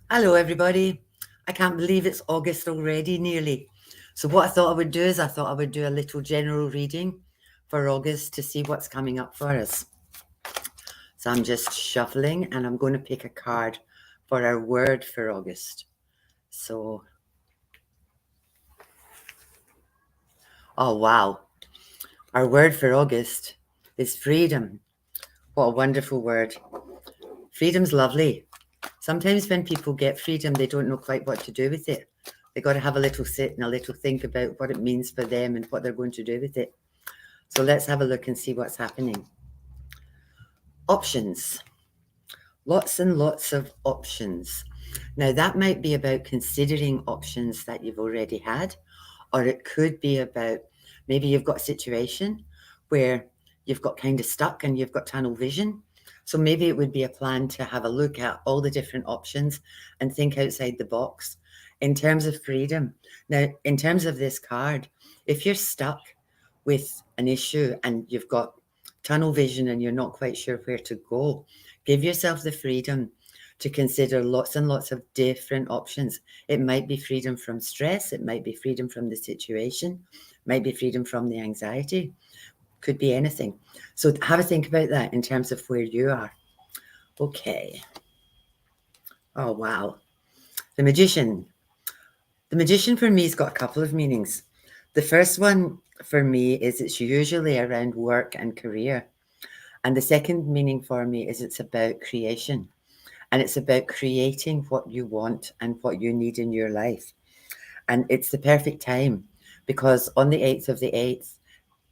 Hello, everybody. I can't believe it's August already, nearly. So, what I thought I would do is I thought I would do a little general reading for August to see what's coming up for us. So, I'm just shuffling and I'm going to pick a card for our word for August. So, oh wow, our word for August is freedom. What a wonderful word. Freedom's lovely. Sometimes when people get freedom, they don't know quite what to do with it. They got to have a little sit and a little think about what it means for them and what they're going to do with it. So let's have a look and see what's happening. Options. Lots and lots of options. Now, that might be about considering options that you've already had, or it could be about maybe you've got a situation where you've got kind of stuck and you've got tunnel vision. So maybe it would be a plan to have a look at all the different options and think outside the box in terms of freedom. Now, in terms of this card, if you're stuck with an issue and you've got tunnel vision and you're not quite sure where to go, give yourself the freedom to consider lots and lots of different options. It might be freedom from stress, it might be freedom from the situation, might be freedom from the anxiety, could be anything. So have a think about that in terms of where you are. Okay. Oh, wow. The magician. The magician for me has got a couple of meanings. The first one for me is it's usually around work and career. And the second meaning for me is it's about creation. And it's about creating what you want and what you need in your life. And it's the perfect time because on the 8th of the 8th,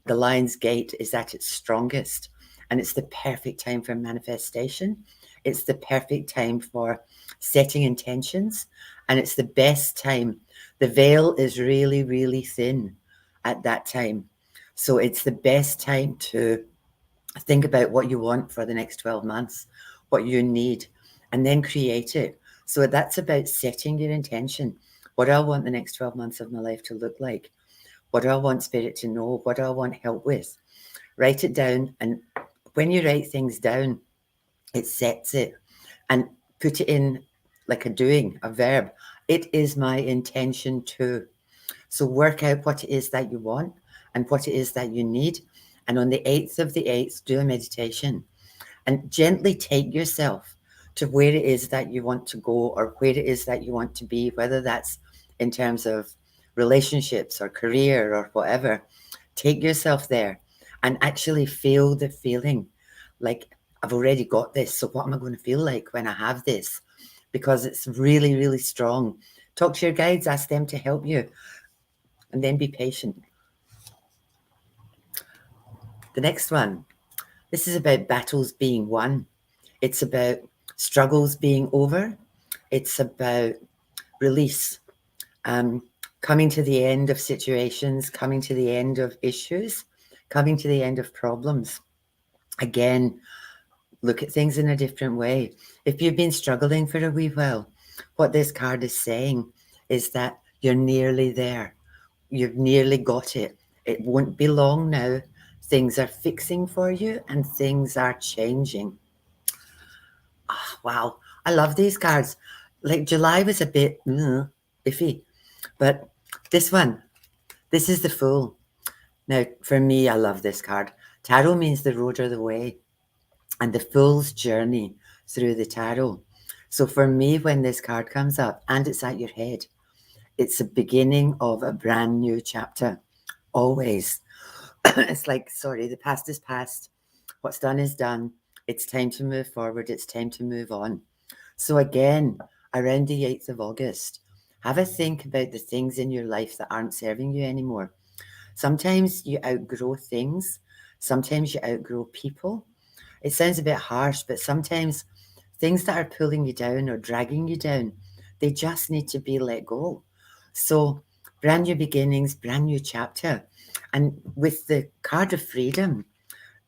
the Lion's Gate is at its strongest. And it's the perfect time for manifestation. It's the perfect time for setting intentions. And it's the best time. The veil is really, really thin at that time. So it's the best time to think about what you want for the next 12 months, what you need, and then create it. So that's about setting your intention. What do I want the next 12 months of my life to look like? What do I want spirit to know? What do I want help with? Write it down. And when you write things down, it sets it and put it in like a doing, a verb. It is my intention to. So work out what it is that you want and what it is that you need. And on the 8th of the 8th, do a meditation and gently take yourself to where it is that you want to go or where it is that you want to be, whether that's in terms of relationships or career or whatever. Take yourself there and actually feel the feeling like, I've already got this. So, what am I going to feel like when I have this? Because it's really, really strong. Talk to your guides, ask them to help you, and then be patient. The next one, this is about battles being won. It's about struggles being over. It's about release, um, coming to the end of situations, coming to the end of issues, coming to the end of problems. Again, look at things in a different way. If you've been struggling for a wee while, what this card is saying is that you're nearly there. You've nearly got it. It won't be long now. Things are fixing for you and things are changing. Oh, wow. I love these cards. Like July was a bit iffy, but this one, this is the Fool. Now, for me, I love this card. Tarot means the road or the way, and the Fool's journey through the tarot. So for me, when this card comes up and it's at your head, it's the beginning of a brand new chapter. Always. It's like, sorry, the past is past. What's done is done. It's time to move forward. It's time to move on. So, again, around the 8th of August, have a think about the things in your life that aren't serving you anymore. Sometimes you outgrow things, sometimes you outgrow people. It sounds a bit harsh, but sometimes things that are pulling you down or dragging you down, they just need to be let go. So, brand new beginnings, brand new chapter. And with the card of freedom,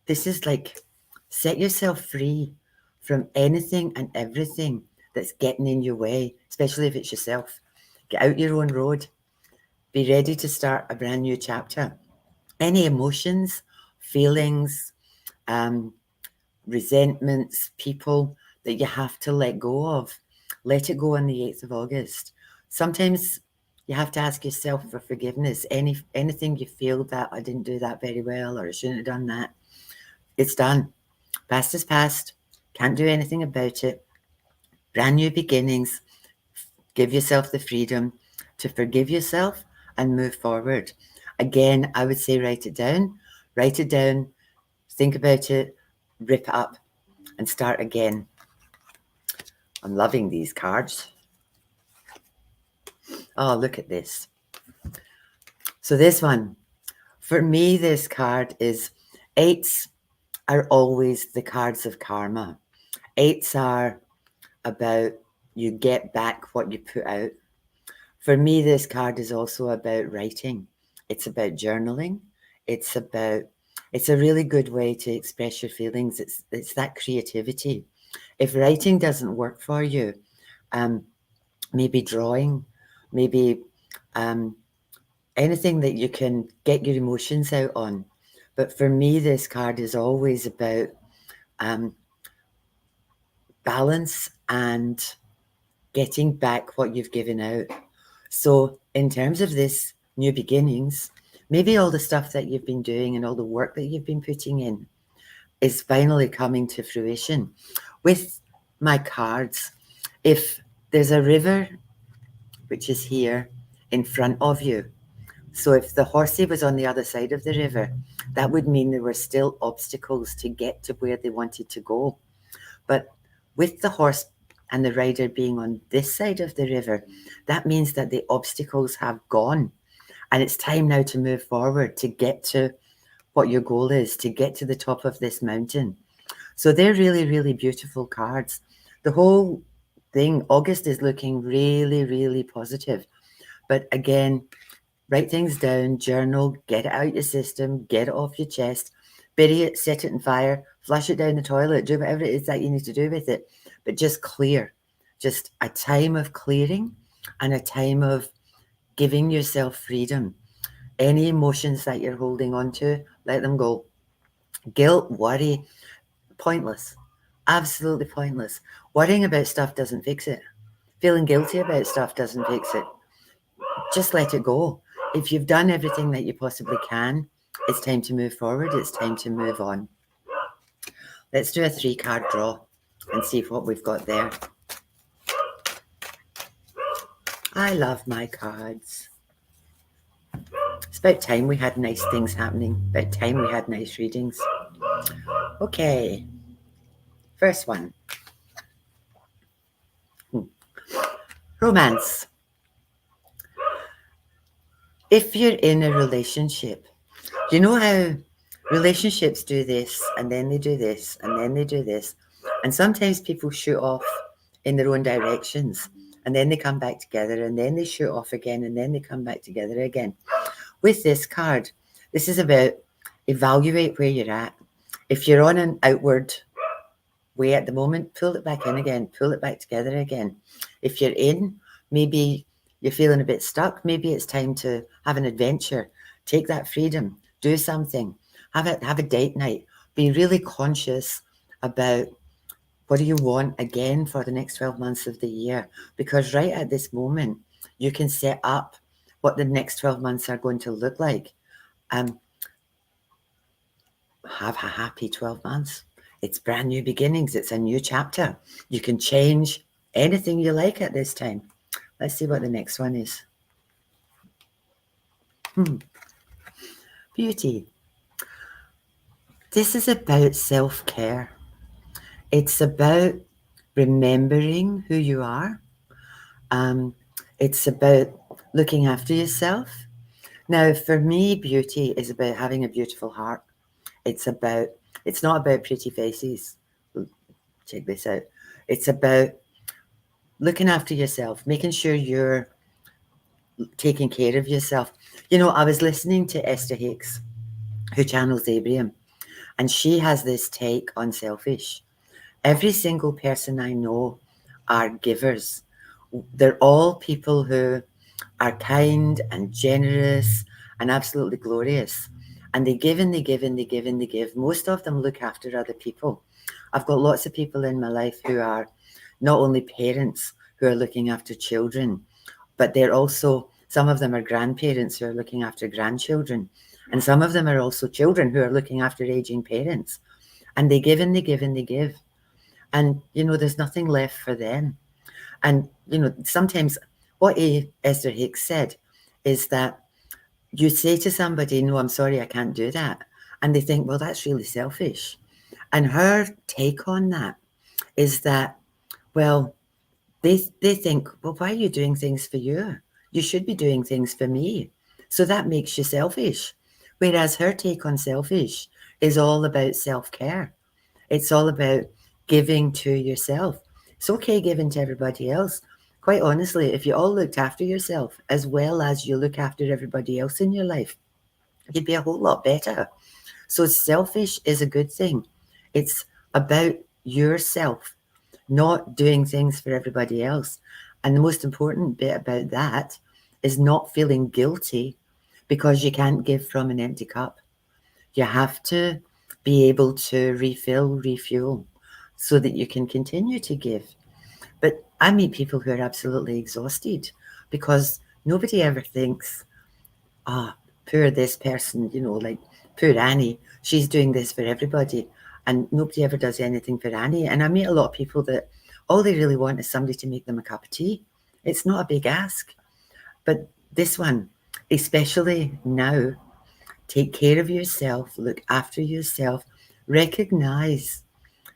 this is like set yourself free from anything and everything that's getting in your way, especially if it's yourself. Get out your own road. Be ready to start a brand new chapter. Any emotions, feelings, um, resentments, people that you have to let go of. let it go on the 8th of August. Sometimes you have to ask yourself for forgiveness. Anything you feel that I didn't do that very well or I shouldn't have done that, it's done. Past is past. Can't do anything about it. Brand new beginnings. Give yourself the freedom to forgive yourself and move forward. Again, I would say write it down. Write it down. Think about it. Rip it up and start again. I'm loving these cards. Oh, look at this. So this one, for me, this card is 8s are always the cards of karma. 8s are about you get back what you put out. For me, this card is also about writing. It's about journaling. It's a really good way to express your feelings. It's that creativity. If writing doesn't work for you, maybe drawing, maybe anything that you can get your emotions out on. But for me, this card is always about balance and getting back what you've given out. So in terms of this new beginnings, maybe all the stuff that you've been doing and all the work that you've been putting in is finally coming to fruition. With my cards, if there's a river, which is here in front of you, so if the horsey was on the other side of the river, that would mean there were still obstacles to get to where they wanted to go. But with the horse and the rider being on this side of the river, that means that the obstacles have gone. And it's time now to move forward, to get to what your goal is, to get to the top of this mountain. So they're really, really beautiful cards. The whole thing, August is looking really, really positive. But again, write things down, journal, get it out your system, get it off your chest, bury it, set it in fire, flush it down the toilet, do whatever it is that you need to do with it. But just clear, just a time of clearing and a time of giving yourself freedom. Any emotions that you're holding on to, let them go. Guilt, worry, pointless. Absolutely pointless. Worrying about stuff doesn't fix it. Feeling guilty about stuff doesn't fix it. Just let it go. If you've done everything that you possibly can, it's time to move forward. It's time to move on. Let's do a 3-card draw and see what we've got there. I love my cards. It's about time we had nice things happening. About time we had nice readings. Okay. First one. Romance. If you're in a relationship, you know how relationships do this and then they do this and then they do this. And sometimes people shoot off in their own directions and then they come back together and then they shoot off again and then they come back together again. With this card, this is about evaluate where you're at. If you're on an outward way at the moment, pull it back in again, pull it back together again. If you're in, maybe you're feeling a bit stuck, maybe it's time to have an adventure, take that freedom, do something, have a date night, be really conscious about what do you want again for the next 12 months of the year, because right at this moment, you can set up what the next 12 months are going to look like. Have a happy 12 months. It's brand new beginnings. It's a new chapter. You can change anything you like at this time. Let's see what the next one is. Beauty. This is about self-care. It's about remembering who you are. It's about looking after yourself. Now, for me, beauty is about having a beautiful heart. It's not about pretty faces. Check this out. It's about looking after yourself, making sure you're taking care of yourself. You know, I was listening to Esther Hicks, who channels Abraham, and she has this take on selfish. Every single person I know are givers. They're all people who are kind and generous and absolutely glorious. And they give and they give and they give and they give. Most of them look after other people. I've got lots of people in my life who are not only parents, who are looking after children, but they're also, some of them are grandparents who are looking after grandchildren, and some of them are also children who are looking after aging parents. And they give and they give and they give. And, there's nothing left for them. And, sometimes what Esther Hicks said is that you say to somebody, no, I'm sorry, I can't do that. And they think, well, that's really selfish. And her take on that is that, well, they think, well, why are you doing things for you? You should be doing things for me. So that makes you selfish. Whereas her take on selfish is all about self-care. It's all about giving to yourself. It's okay giving to everybody else. Quite honestly, if you all looked after yourself as well as you look after everybody else in your life, you'd be a whole lot better. So selfish is a good thing. It's about yourself, not doing things for everybody else. And the most important bit about that is not feeling guilty because you can't give from an empty cup. You have to be able to refuel so that you can continue to give. But I meet people who are absolutely exhausted because nobody ever thinks, poor this person, like poor Annie, she's doing this for everybody. And nobody ever does anything for Annie. And I meet a lot of people that all they really want is somebody to make them a cup of tea. It's not a big ask. But this one, especially now, take care of yourself, look after yourself, recognize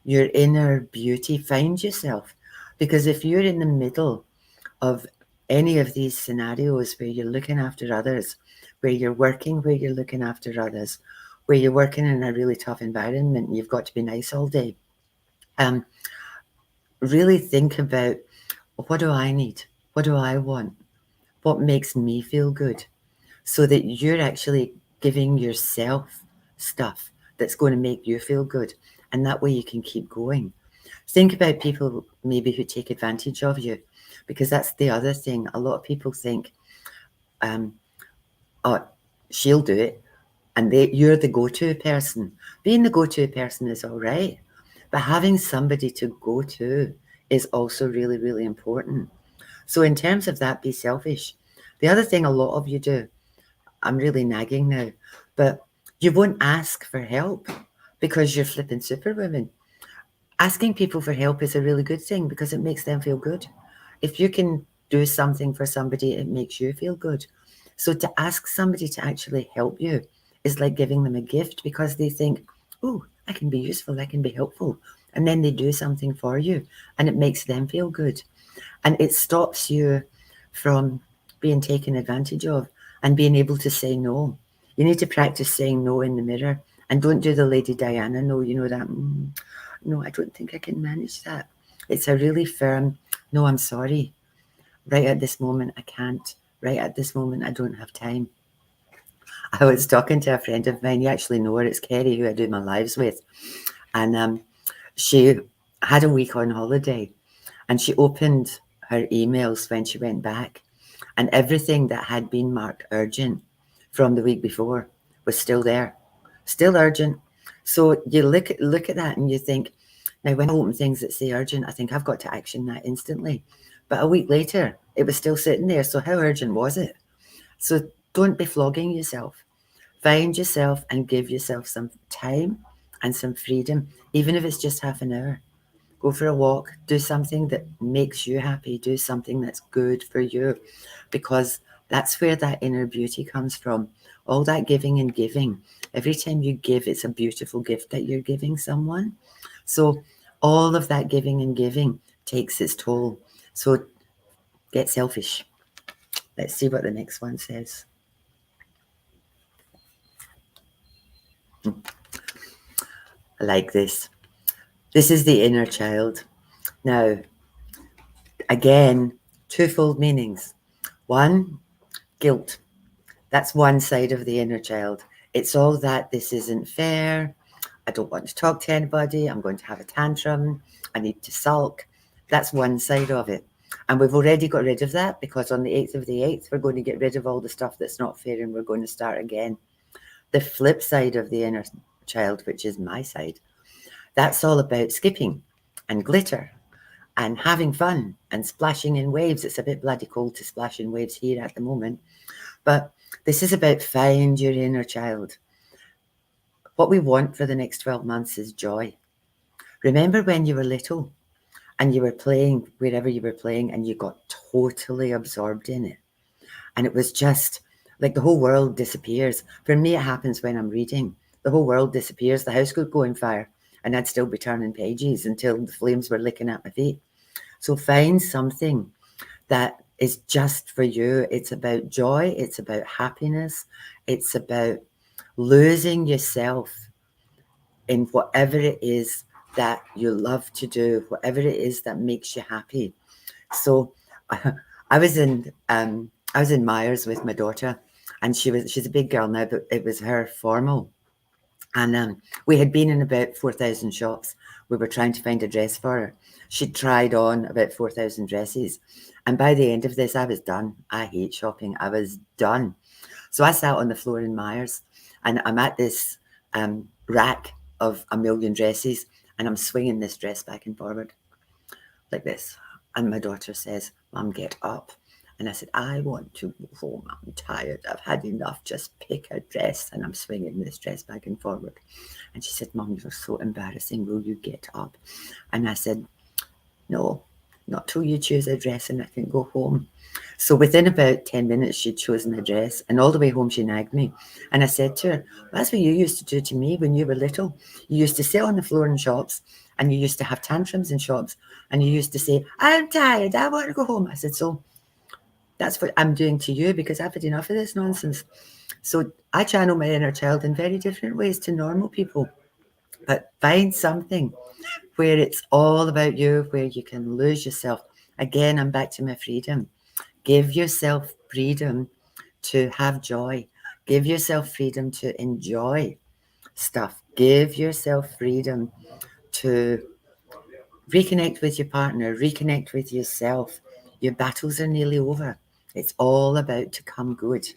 your inner beauty, find yourself. Because if you're in the middle of any of these scenarios where you're looking after others, where you're working, where you're looking after others, where you're working in a really tough environment and you've got to be nice all day, really think about, what do I need? What do I want? What makes me feel good? So that you're actually giving yourself stuff that's going to make you feel good. And that way you can keep going. Think about people maybe who take advantage of you, because that's the other thing. A lot of people think, oh, she'll do it, and you're the go-to person. Being the go-to person is all right, but having somebody to go to is also really, really important. So in terms of that, be selfish. The other thing a lot of you do, I'm really nagging now, but you won't ask for help because you're flipping superwoman. Asking people for help is a really good thing because it makes them feel good. If you can do something for somebody, it makes you feel good. So to ask somebody to actually help you is like giving them a gift because they think, oh, I can be useful, I can be helpful. And then they do something for you and it makes them feel good. And it stops you from being taken advantage of and being able to say no. You need to practice saying no in the mirror and don't do the Lady Diana no, that, no, I don't think I can manage that. It's a really firm, no, I'm sorry. Right at this moment, I can't. Right at this moment, I don't have time. I was talking to a friend of mine, you actually know her, it's Kerry, who I do my lives with. And she had a week on holiday and she opened her emails when she went back, and everything that had been marked urgent from the week before was still there, still urgent. So you look at that and you think, now when I open things that say urgent, I think I've got to action that instantly. But a week later, it was still sitting there. So how urgent was it? So don't be flogging yourself. Find yourself and give yourself some time and some freedom, even if it's just half an hour. Go for a walk, do something that makes you happy, do something that's good for you, because that's where that inner beauty comes from. All that giving and giving. Every time you give, it's a beautiful gift that you're giving someone. So all of that giving and giving takes its toll. So get selfish. Let's see what the next one says. I like this. This is the inner child. Now, again, twofold meanings. One, guilt. That's one side of the inner child. It's all that this isn't fair. I don't want to talk to anybody. I'm going to have a tantrum. I need to sulk. That's one side of it. And we've already got rid of that because on the 8th of the 8th, we're going to get rid of all the stuff that's not fair and we're going to start again. The flip side of the inner child, which is my side, that's all about skipping and glitter and having fun and splashing in waves. It's a bit bloody cold to splash in waves here at the moment. But this is about find your inner child. What we want for the next 12 months is joy. Remember when you were little and you were playing wherever you were playing and you got totally absorbed in it? And it was just like the whole world disappears. For me, it happens when I'm reading. The whole world disappears. The house could go on fire and I'd still be turning pages until the flames were licking at my feet. So find something that is just for you. It's about joy. It's about happiness. It's about losing yourself in whatever it is that you love to do, whatever it is that makes you happy. So I was in Myers with my daughter, and she's a big girl now, but it was her formal. And we had been in about 4,000 shops. We were trying to find a dress for her. She'd tried on about 4,000 dresses. And by the end of this, I was done. I hate shopping. I was done. So I sat on the floor in Myers, and I'm at this rack of a million dresses, and I'm swinging this dress back and forward like this. And my daughter says, Mum, get up. And I said, I want to go home. I'm tired. I've had enough. Just pick a dress. And I'm swinging this dress back and forward. And she said, Mum, you're so embarrassing. Will you get up? And I said, no, not till you choose a dress and I can go home. So within about 10 minutes, she'd chosen a dress. And all the way home, she nagged me. And I said to her, that's what you used to do to me when you were little. You used to sit on the floor in shops and you used to have tantrums in shops. And you used to say, I'm tired. I want to go home. I said, so that's what I'm doing to you because I've had enough of this nonsense. So I channel my inner child in very different ways to normal people. But find something where it's all about you, where you can lose yourself. Again, I'm back to my freedom. Give yourself freedom to have joy. Give yourself freedom to enjoy stuff. Give yourself freedom to reconnect with your partner, reconnect with yourself. Your battles are nearly over. It's all about to come good.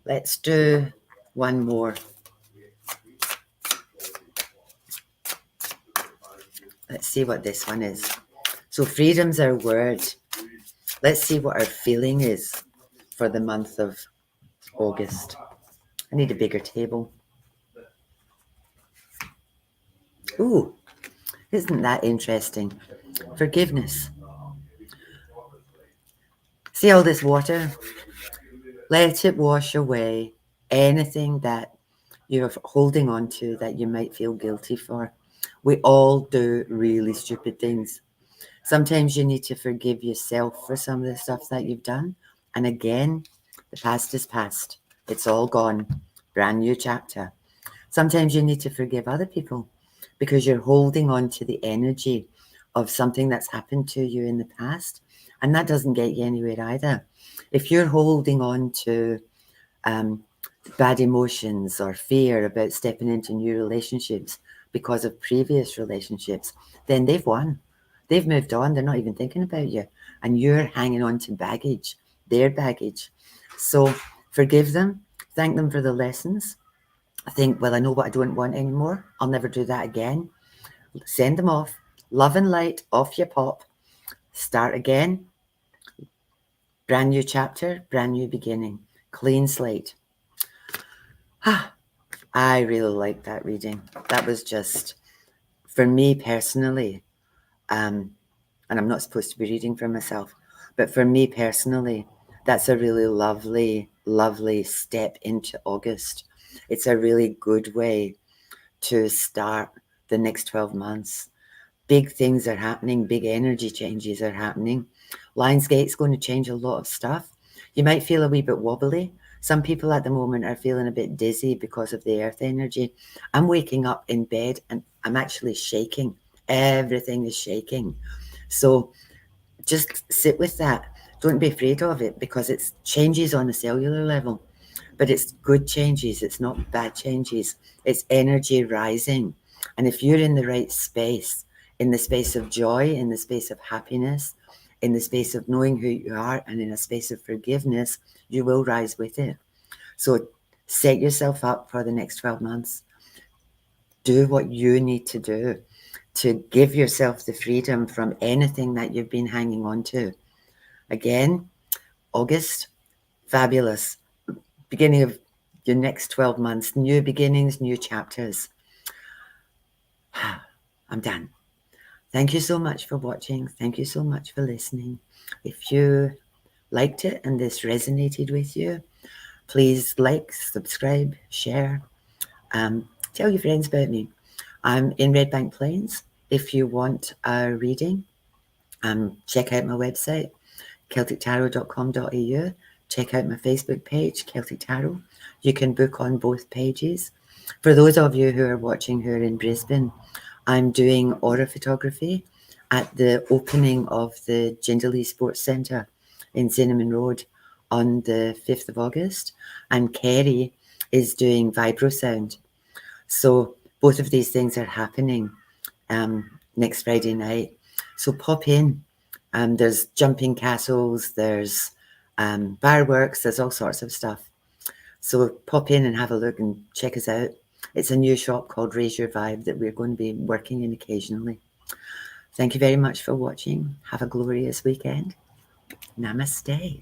Let's do one more. Let's see what this one is. So freedom's our word. Let's see what our feeling is for the month of August. I need a bigger table. Ooh, isn't that interesting? Forgiveness. See all this water? Let it wash away anything that you're holding on to that you might feel guilty for. We all do really stupid things. Sometimes you need to forgive yourself for some of the stuff that you've done. And again, the past is past. It's all gone. Brand new chapter. Sometimes you need to forgive other people because you're holding on to the energy of something that's happened to you in the past. And that doesn't get you anywhere either. If you're holding on to bad emotions or fear about stepping into new relationships because of previous relationships, then they've won. They've moved on. They're not even thinking about you. And you're hanging on to baggage, their baggage. So forgive them. Thank them for the lessons. Think, well, I know what I don't want anymore. I'll never do that again. Send them off. Love and light, off you pop. Start again. Brand new chapter, brand new beginning. Clean slate. I really liked that reading. That was just, for me personally, and I'm not supposed to be reading for myself, but for me personally, that's a really lovely, lovely step into August. It's a really good way to start the next 12 months. Big things are happening. Big energy changes are happening. Lionsgate's going to change a lot of stuff. You might feel a wee bit wobbly. Some people at the moment are feeling a bit dizzy because of the earth energy. I'm waking up in bed and I'm actually shaking. Everything is shaking. So just sit with that. Don't be afraid of it because it's changes on a cellular level. But it's good changes. It's not bad changes. It's energy rising. And if you're in the right space, in the space of joy, in the space of happiness, in the space of knowing who you are, and in a space of forgiveness, you will rise with it. So set yourself up for the next 12 months. Do what you need to do to give yourself the freedom from anything that you've been hanging on to. Again, August, fabulous. Beginning of your next 12 months, new beginnings, new chapters. I'm done. Thank you so much for watching. Thank you so much for listening. If you liked it and this resonated with you, please like, subscribe, share. Tell your friends about me. I'm in Red Bank Plains. If you want a reading, check out my website, celtictarot.com.au. Check out my Facebook page, Celtic Tarot. You can book on both pages. For those of you who are watching who are in Brisbane, I'm doing aura photography at the opening of the Jindalee Sports Centre in Cinnamon Road on the 5th of August. And Kerry is doing vibrosound. So both of these things are happening next Friday night. So pop in. There's jumping castles, there's fireworks, there's all sorts of stuff. So pop in and have a look and check us out. It's a new shop called Raise Your Vibe that we're going to be working in occasionally. Thank you very much for watching. Have a glorious weekend. Namaste.